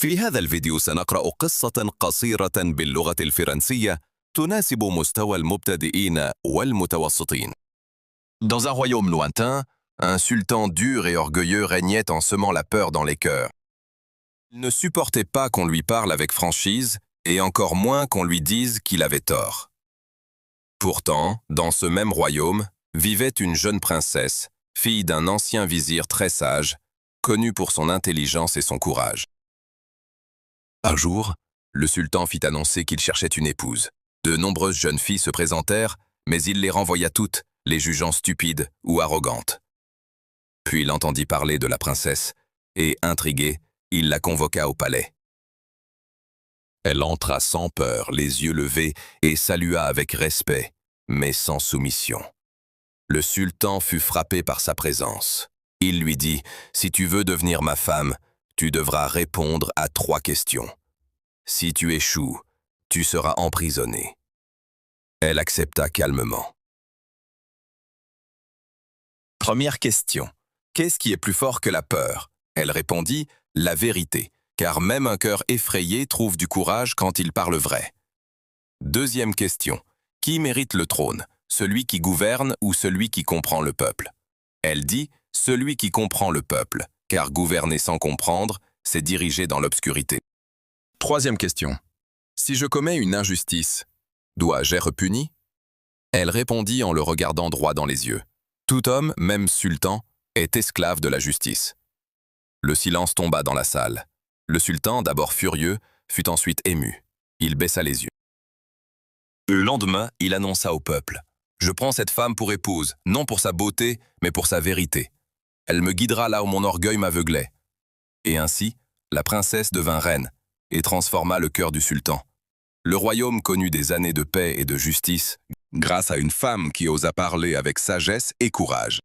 في هذا الفيديو سنقرأ قصة قصيرة باللغة الفرنسية تناسب مستوى المبتدئين والمتوسطين. Dans un royaume lointain, un sultan dur et orgueilleux régnait en semant la peur dans les cœurs. Il ne supportait pas qu'on lui parle avec franchise, et encore moins qu'on lui dise qu'il avait tort. Pourtant, dans ce même royaume, vivait une jeune princesse, fille d'un ancien vizir très sage, connu pour son intelligence et son courage. Un jour, le sultan fit annoncer qu'il cherchait une épouse. De nombreuses jeunes filles se présentèrent, mais il les renvoya toutes, les jugeant stupides ou arrogantes. Puis il entendit parler de la princesse, et, intrigué, il la convoqua au palais. Elle entra sans peur, les yeux levés, et salua avec respect, mais sans soumission. Le sultan fut frappé par sa présence. Il lui dit « Si tu veux devenir ma femme, tu devras répondre à 3 questions. Si tu échoues, tu seras emprisonné. » Elle accepta calmement. Première question. Qu'est-ce qui est plus fort que la peur? Elle répondit « La vérité, car même un cœur effrayé trouve du courage quand il parle vrai. » Deuxième question. Qui mérite le trône? Celui qui gouverne ou celui qui comprend le peuple? Elle dit « Celui qui comprend le peuple, car gouverner sans comprendre, c'est diriger dans l'obscurité. » Troisième question. Si je commets une injustice, dois-je être puni? Elle répondit en le regardant droit dans les yeux. Tout homme, même sultan, est esclave de la justice. Le silence tomba dans la salle. Le sultan, d'abord furieux, fut ensuite ému. Il baissa les yeux. Le lendemain, il annonça au peuple. « Je prends cette femme pour épouse, non pour sa beauté, mais pour sa vérité. Elle me guidera là où mon orgueil m'aveuglait. » Et ainsi, la princesse devint reine et transforma le cœur du sultan. Le royaume connut des années de paix et de justice grâce à une femme qui osa parler avec sagesse et courage.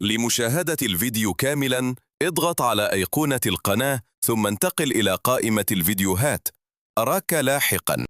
لمشاهدة الفيديو كاملاً، اضغط على أيقونة القناة ثم انتقل إلى قائمة الفيديوهات. أراك لاحقاً.